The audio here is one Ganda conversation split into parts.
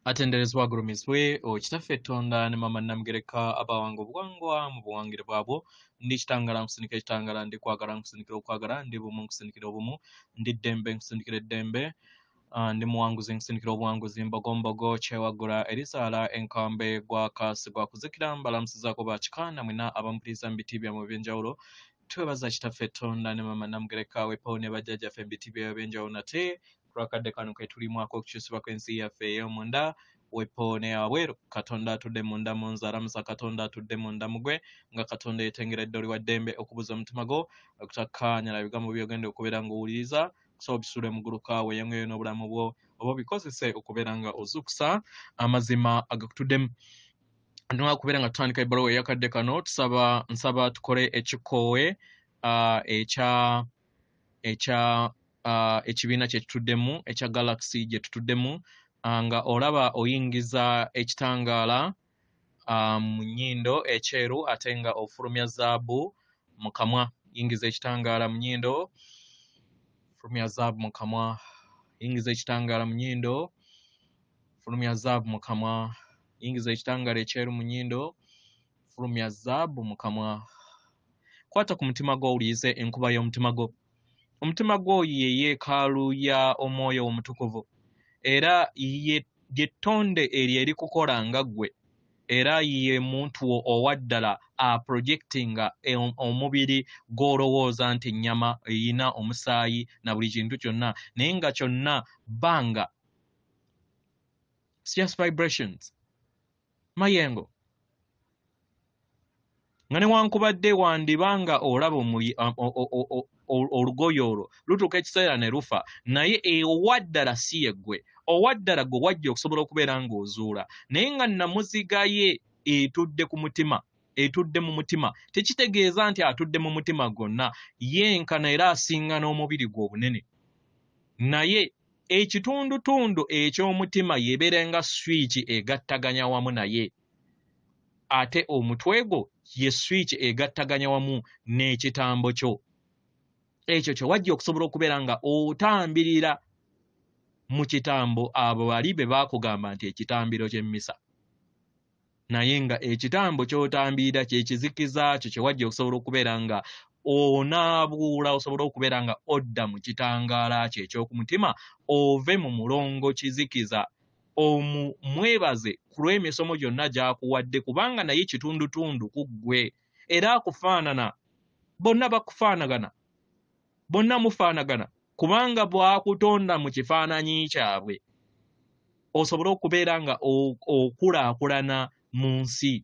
atenderezwa agulumizibwe okitaffe Katonda ne mama Namugereka abawanga obuwangwa mu buwangire bwabwo ndi kitangala nkusinikira ekitangala ndi kwagala nkusinikira okwagala ndi bumu nkusinikira obumu ndi ddembe nkusinikira eddembe ndi muwanguzi nkusinikira obuwanguzi mbogombogo kyewagula erisaala enkambe gwakasi gwakuzikira mbalamusizaako bakikaana mwina abampuliriza mu biti byammwe eby'enjawulo twebaza kitaffe Katonda ne mama Namugereka wepo ne bajjajjaffe mu biti byabwe eby'enjawulo nate kulwakadde kano ketulimwako okukyusibwa kw'ensi yaffe ey'omunda wepo ne yabweru Katonda atudde munda mu nzalamusa Katonda atudde munda mugwe nga Katonda yetengeredde oli wa ddembe okubuza omutima gwo okutakkaanya na bigambo by'ogenda okubeera ng'owuliriza kusobola obisule mu ggulu kaawe yangeyo n'obulamu bwo oba bikozese okubeera nga ozukusa amazima agakutuddemu ndina okubeera nga tutandika ebbaluwa eyakadde kano nsaba tukole ekikoowe ekibiina kye tutuddemu ekya galaxy gye tutuddemu nga olaba oyingiza ekitangaala mu nnyindo ekyeru ate nga ofulumya zaabu mu kamwa yingiza ekitangaala mu nnyindo fulumya zaabu mu kamwa yingiza ekitangaala mu nnyindo fulumya zaabu mu kamwa yingiza ekitangaala ekyeru mu nnyindo fulumya zaabu mu kamwa kwata ku mutima gwo owulirize enkuba y'omutima gwo omutima gwo ye yeekaalu ya omwoyo omutukuvu era lyettonde eryo erikukola nga ggwe era ye muntu owaddala aprojectinga omubiri gw'olowooza nti ennyama eyina omusaayi na buli kintu kyonna naye nga kyonna banga just vibrations mayengo nga newankubadde wandibanga olaba olugoye olwo lutuuka ekiseera ne lufa naye owaddala si ye ggwe owaddala gwe wajja okusobola okubeera ng'ozuula naye nga namuziga ye etudde ku mutima etudde mu mutima tekitegeeza nti atudde mu mutima gwonna yenkana era asinga n'omubiri gwe obunene naye ekitundutundu eky'omutima yebeera nga swiki egattaganya wamu naye ate omutwe gwo ye swiki egattaganya wamu n'ekitambo kyo ekyo kye wajja okusobola okubeera nga otambirira mu kitambo abo bali be baakugamba nti ekitambiro ky'emmisa naye nga ekitambo ky'otambirira kyekizikiza kyo kye wajja okusobola okubeera nga onaabuula osobola okubeera nga odda mu kitangaala kye eky'okumutima ove mu mulongo kizikiza mwebaze ku lw'emisomo gyonna gy'akuwadde kubanga naye kitundutundu ku ggwe era akufaanana bonna bakufaanagana bonna mufaanagana kubanga bwakutonda mu kifaananyi kyabwe osobole okubeera nga okulaakulana mu nsi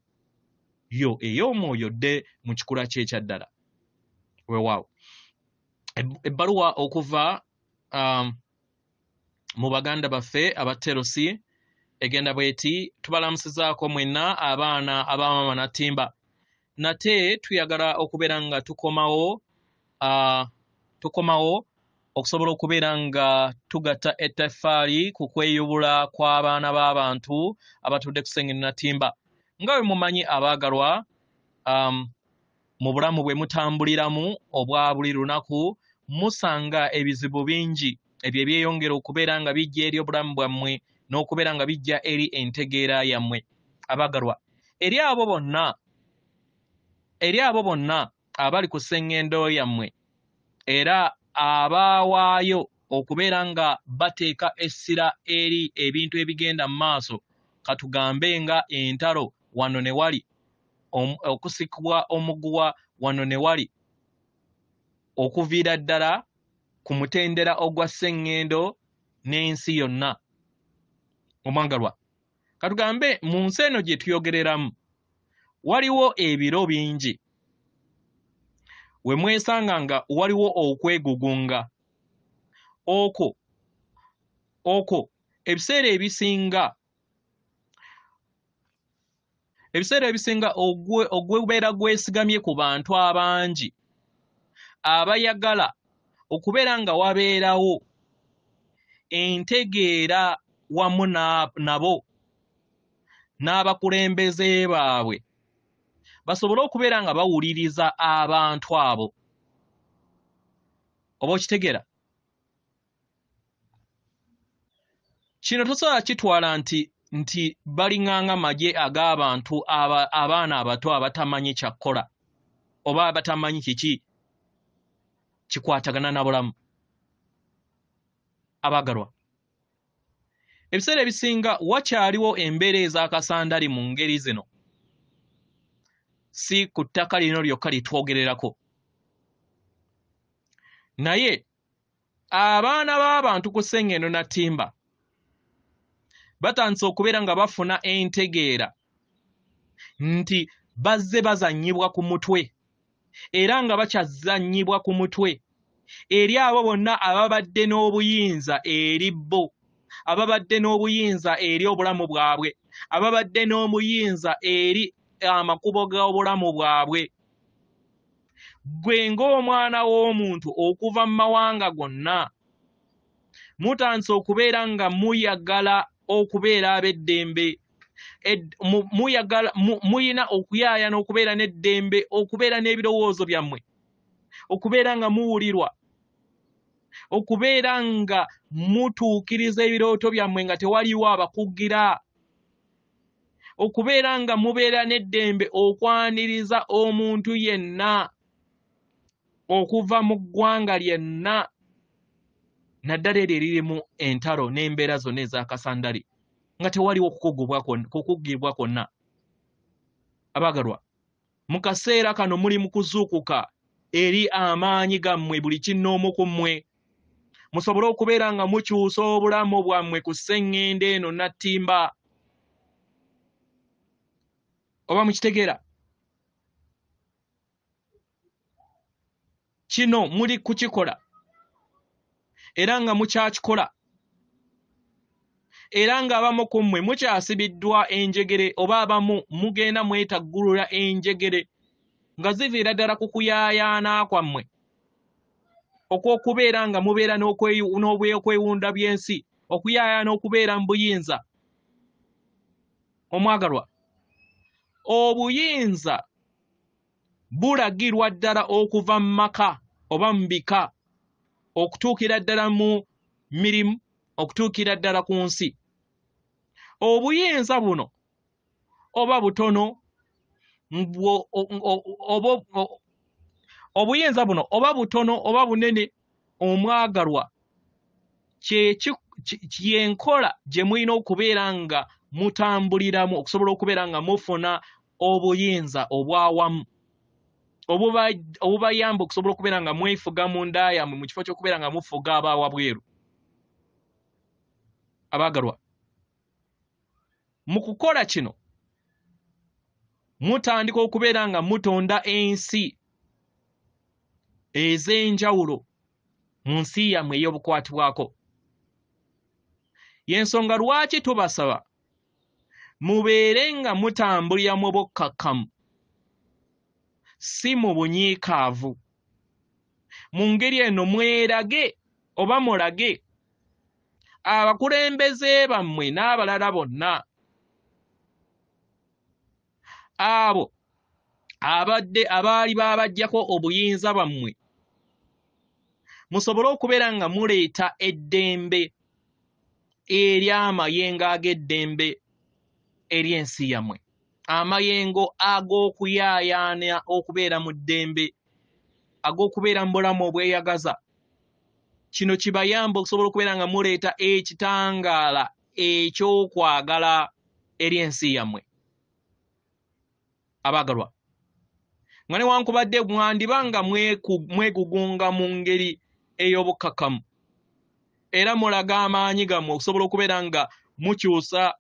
yo ey'omwoyo dde mu kikula ky'ekyaddala weewaawo ebbaluwa okuva mu baganda baffe aba Telosi egenda bweti tubalamusizaako mwenna abaana abamama natimba nate tuyagala okubeera nga tukomawo okusobola okubeera nga tugatta ettaffaali ku kweyubula kw'abaana b'abantu abatudde ku ssengene natimba nga bwe mumanyi abaagalwa mu bulamu bwe mutambuliramu obwa buli lunaku musanga ebizibu bingi ebyo ebyeyongera okubeera nga bijja eri obulamu bwammwe n'okubeera nga bijja eri entegeera yammwe abaagalwa eri abo bonna abali ku sseŋŋendo yammwe era abaawaayo okubeera nga bateeka essira eri ebintu ebigenda mu maaso katugambe nga entalo wano ne wali okusikibwa omuguwa wano ne wali okuviira ddala ku mutendera ogwa sseŋŋendo n'ensi yonna omwagalwa katugambe mu nsi eno gye tuyogereramu waliwo ebiro bingi we mwesanga nga waliwo okwegugunga okwo ebiseera ebisinga ogwebeera gwesigamye ku bantu abangi abayagala okubeera nga wabeerawo entegeera wamu nabo n'abakulembeze baabwe basobole okubeera nga bawuliriza abantu abo oba okitegeera kino tosobola kitwala nti nti balinganga magye ag'abantu abaana abato abatamanyi kyakkola oba abatamanyi kiki kikwatagana na bulamu. Abagalwa, ebiseera ebisinga wakyaliwo embeera ez'akasandali mu ngeri zino, si ku ttaka lino lyokka litwogererako, naye abaana b'abantu ku Ssengendo na Ttimba batandise okubeera nga bafuna entegeera nti bazze bazannyibwa ku mutwe era nga bakyazannyibwa ku mutwe eri abo bonna ababadde n'obuyinza eri bo, ababadde n'obuyinza eri obulamu bwabwe, ababadde n'obuyinza eri amakubo g'obulamu bwabwe. Gwe ng'omwana w'omuntu okuva mu mawanga gonna mutandise okubeera nga muyagala okubeera ab'eddembe, muyina okuyaayana okubeera n'eddembe, okubeera n'ebirowoozo byammwe, okubeera nga muwulirwa, okubeera nga mutuukiriza ebirooto byammwe nga tewaliwo abakuggira, okubeera nga mubeera n'eddembe okwaniriza omuntu yenna okuva mu ggwanga lyenna, naddala eryo eririmu entalo n'embeera zonna ez'akasandali nga tewaliwo kukugibwa kwonna. Abagalwa, mu kaseera kano muli mu kuzuukuka eri amaanyi gammwe buli kinnoomu ku mmwe, musobole okubeera nga mukyusa obulamu bwammwe ku Ssengendo eno na Ttimba. Oba mukitegeera? Kino muli kukikola era nga mukyakikola, era ng'abamu ku mmwe mukyasibiddwa enjegere oba abamu mugenda mwetaggulula enjegere nga ziviira ddala ku kuyaayaana kwammwe okw'okubeera nga mubeera n'okwewunda by'ensi, okuyaayaana okubeera mu buyinza. Omwagalwa, obuyinza bulagirwa ddala okuva mu maka oba mu bika okutuukira ddala mu mirimu, okutuukira ddala ku nsi. Obuyinza buno oba butono obuyinza buno oba butono oba bunene, omwagalwa, yenkola gye mulina okubeera nga mutambuliramu okusobola okubeera nga mufuna obuyinza obwawamu obubayamba okusobola okubeera nga mwefuga mu nda yammwe mu kifo ky'okubeera nga mufuga abawabweru. Abagalwa, mu kukola kino mutandika okubeera nga mutonda ensi ez'enjawulo mu nsi yammwe ey'obukwatibwako. Y'ensonga lwaki tubasaba mubeere nga mutambulira mu bukkakkamu, si mu bunyiikaavu. Mu ngeri eno mwerage oba mulage abakulembeze bammwe n'abalala bonna abo abaali babaggyako obuyinza bwammwe, musobole okubeera nga muleeta eddembe eri amayengo ag'eddembe eri ensi yammwe, amayengo ag'okuyaayaana okubeera mu ddembe, ag'okubeera mu bulamu obweyagaza. Kino kibayamba okusobola okubeera nga muleeta ekitangaala eky'okwagala eri ensi yammwe. Abagalwa, nga newankubadde mwandiba nga mwegugunga mu ngeri ey'obukkakkamu era mulaga amaanyi gammwe okusobola okubeera nga mukyusa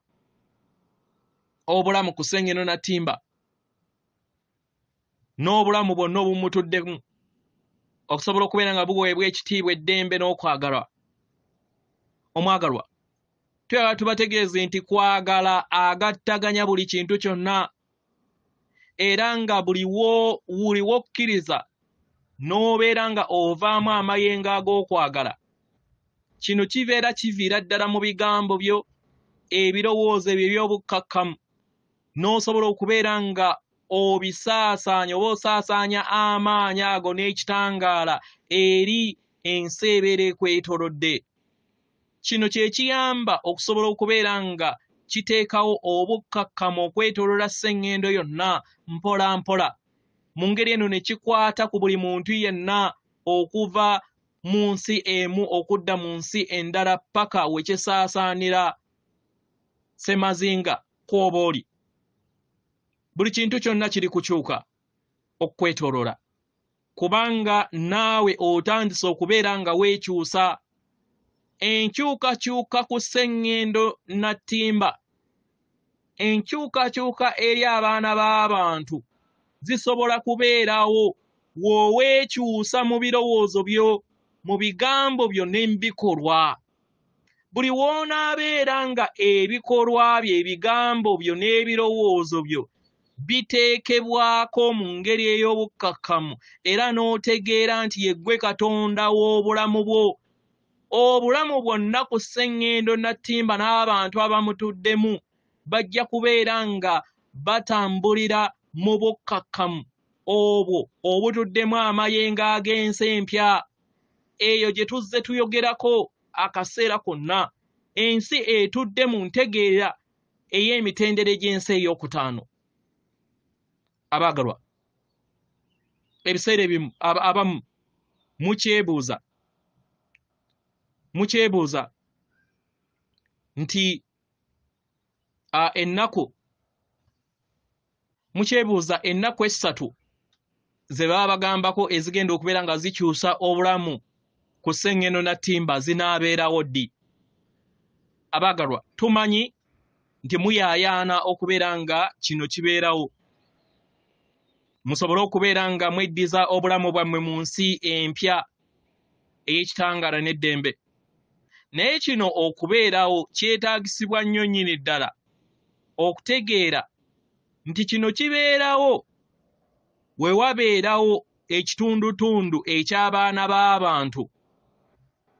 obulamu ku Ssengendo na Ttimba n'obulamu bwonna obumutuddemu okusobola okubeera nga buweebwa ekitiibwa, eddembe n'okwagalwa. Omwagalwa, tuyagala tubategeeze nti kwagala agattaganya buli kintu kyonna, era nga buli wokkiriza n'obeera nga ovaamu amayengo ag'okwagala, kino kiviira ddala mu bigambo byo, ebirowoozo ebyo eby'obukkakkamu, n'osobola okubeera nga obisaasaanya oba osaasaanya amaanyi ago n'ekitangaala eri ensi ebeera ekwetolodde. Kino kye kiyamba okusobola okubeera nga kiteekawo obukkakkamu okwetooloola sseŋŋendo yonna mpola mpola. Mu ngeri eno ne kikwata ku buli muntu yenna okuva mu nsi emu okudda mu nsi endala paka we kisaasaanira Ssemazinga kw'oba. Buli kintu kyonna kiri kukyuka okwetooloola, kubanga naawe otandise okubeera nga weekyusa. Enkyukakyuka ku sseŋŋendo nattimba, enkyukakyuka eri abaana b'abantu zisobola kubeerawo w'oweekyusa mu birowoozo byo, mu bigambo byo n'ebikolwa. Buli w'onaabeera nga ebikolwa byo, ebigambo byo n'ebirowoozo byo biteekebwako mu ngeri ey'obukkakkamu era n'otegeera nti yeggwe Katonda w'obulamu bwo, obulamu bwonna ku sseŋŋendo nattimba n'abantu abamutuddemu bajja kubeera nga batambulira mu bukkakkamu obwo obutuddemu amayengo ag'ensi empya. Eyo gye tuzze tuyogerako akaseera konna. Ensi etudde mu ntegeera ey'emitendera gy'ensi ey'okutaano. Abaagalwa, ebiseera ebimu abamu mukyebuuza nti ennaku essatu ze baba bagambako ezigenda okubeera nga zikyusa obulamu ku sseŋŋendo nattimba zinaabeerawo ddi? Abaagalwa, tumanyi nti muyaayaana okubeera nga kino kibeerawo, musobole okubeera nga mweddiza obulamu bwammwe mu nsi empya ey'ekitangaala n'eddembe. Naye kino okubeerawo kyetaagisibwa nnyo nnyini ddala okutegeera nti kino kibeerawo we wabeerawo ekitundutundu eky'abaana b'abantu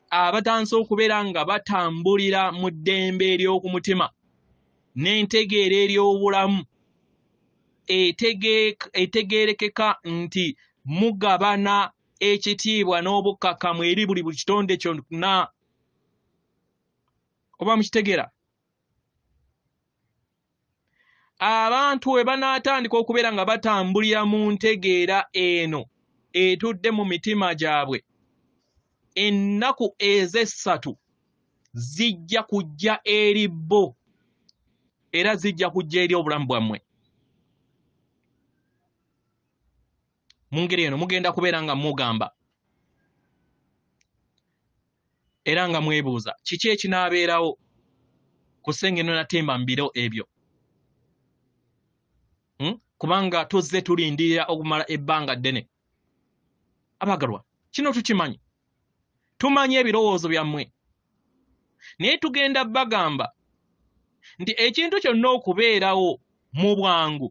abatandise okubeera nga batambulira mu ddembe ery'oku mutima n'entegeera ery'obulamu etegeerekeka nti mugabana ekitiibwa n'obukkakkamu eri buli kitonde kyonna. Oba mukitegeera? Abantu we banaatandika okubeera nga batambulira mu ntegeera eno etudde mu mitima gyabwe, ennaku ez'essatu zijja kujja eri bo era zijja kujja eri obulamu bwammwe. Mu ngeri eno mugenda kubeera nga mugamba era nga mwebuuza kiki ekinaabeerawo ku sseŋŋendo nattimba mu biro ebyo. Kubanga tuzze tulindirira okumala ebbanga ddene. Abaagalwa, kino tukimanyi, tumanyi ebirowoozo byammwe, naye tugenda bagamba nti ekintu kyonna okubeerawo mu bwangu,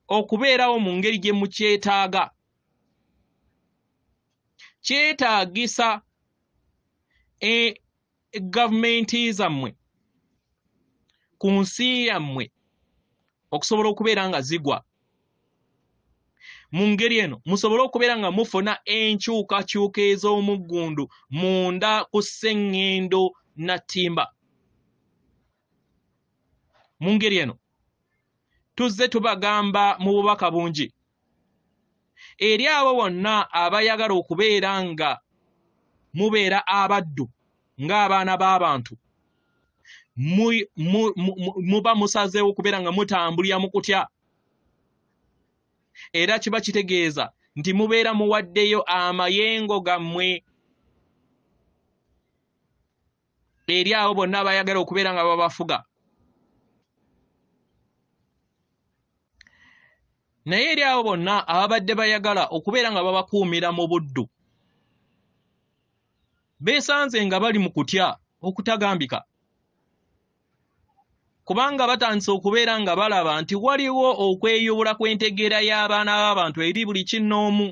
okubeerawo mu ngeri gye mukyetaaga, kyetaagisa gavumenti zammwe ku nsi yammwe okusobola okubeera nga zigwa. Mu ngeri eno musobole okubeera nga mufuna enkyukakyuka ez'omuggundu munda ku sseŋŋendo nattimba. Mu ngeri eno tuzze tubagamba mu bubaka bungi eri abo bonna abayagala okubeera nga mubeera abaddu ng'abaana b'abantu, muba musazeewo okubeera nga mutambulira mu kutya, era kiba kitegeeza nti mubeera muwaddeyo amayengo gammwe eri abo bonna abayagala okubeera nga babafuga. Naye eri abo bonna ababadde bayagala okubeera nga babakuumira mu buddu, beesanze nga bali mu kutya okutagambika, kubanga batandise okubeera nga balaba nti waliwo okweyubula kw'entegeera y'abaana b'abantu eri buli kinnoomu.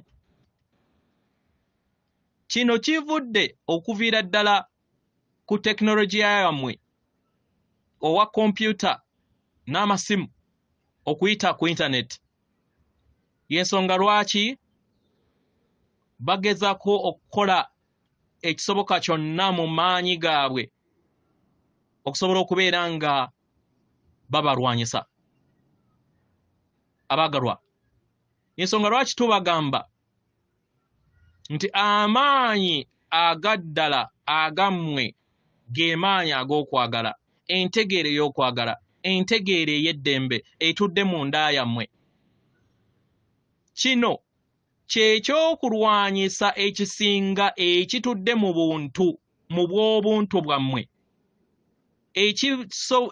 Kino kivudde okuviira ddala ku tekinologiya yammwe owa kompyuta n'amasimu okuyita ku intaneti. Y'ensonga lwaki bagezaako okukola ekisoboka kyonna mu maanyi gaabwe okusobola okubeera nga babalwanyisa. Abagalwa, ensonga lwaki tubagamba nti amaanyi agaddala agammwe ge maanyi ag'okwagala, entegeere y'okwagala, entegeere ey'eddembe etudde mu nda yammwe. Kino ky'ekyokulwanyisa ekisinga ekitudde mu buntu, mu bw'obuntu bwammwe,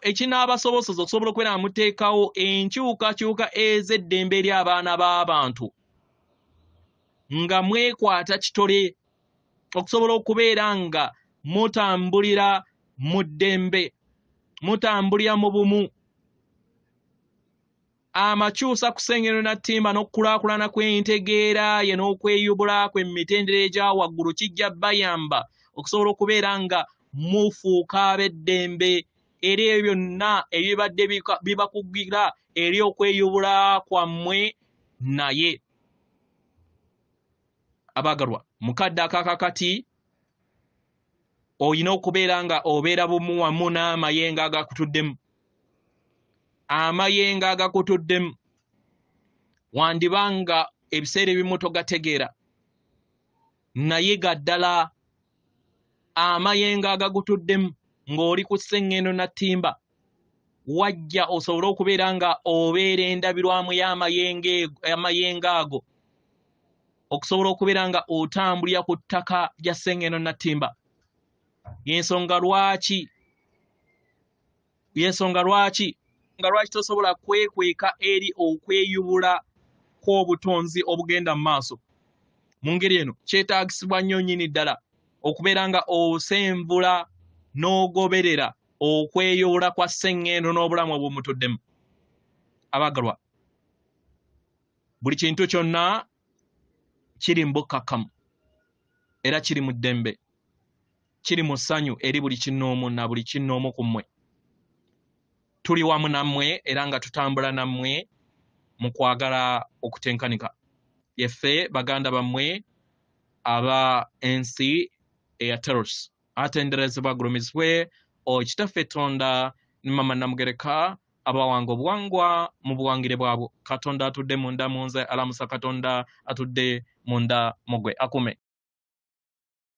ekinaabasoboseza okusobola okubeera nga muteekawo enkyukakyuka ez'eddembe eri abaana b'abantu nga mwekwata kitole, okusobola okubeera nga mutambulira mu ddembe, mutambulira mu bumu. Amakyusa ku ssengero nattimba n'okukulaakulana kw'entegeera ye n'okweyubula kwe mu mitendera egya waggulu kijja bayamba okusobola okubeera nga mufuuka ab'eddembe eri ebyo byonna ebibadde bibakugira eri okweyubula kwammwe naye. Abagalwa, mukadde akakakati olina okubeera nga obeera bumu wamu n'amayengo agakutuddemu. Amayengo agakutuddemu wandibanga ebiseera ebimu togategeera, naye gaddala amayengo agagutuddemu ng'oli ku sseŋŋendo nattimba wajja osobole okubeera nga obeera endabirwamu y'amayengo ago, okusobola okubeera nga otambulira ku ttaka lya sseŋŋendo nattimba. Yensonga lwaki tosobola kwekweka eri okweyubula kw'obutonzi obugenda mu maaso. Mu ngeri eno kyetaagisibwa nnyo nnyini ddala okubeera nga osenvula n'ogoberera okweyubula kwa sseŋŋendo n'obulamu obumutuddemu. Abagalwa, buli kintu kyonna kiri mu bukkakkamu era kiri mu ddembe, kiri mu ssanyu eri buli kinnoomu na buli kinnoomu ku mmwe. Tuli wamu nammwe era nga tutambula nammwe mu kwagala okutenkanika. Yeffe baganda bammwe aba ensi eya Telosi, atenderezebwa agulumizibwe Kitaffe Tonda ne Mama Namugereka abawanga obuwangwa mu buwangire bwabwo. Katonda atudde munda mu nze, alamusa Katonda atudde munda mugwe. Akume.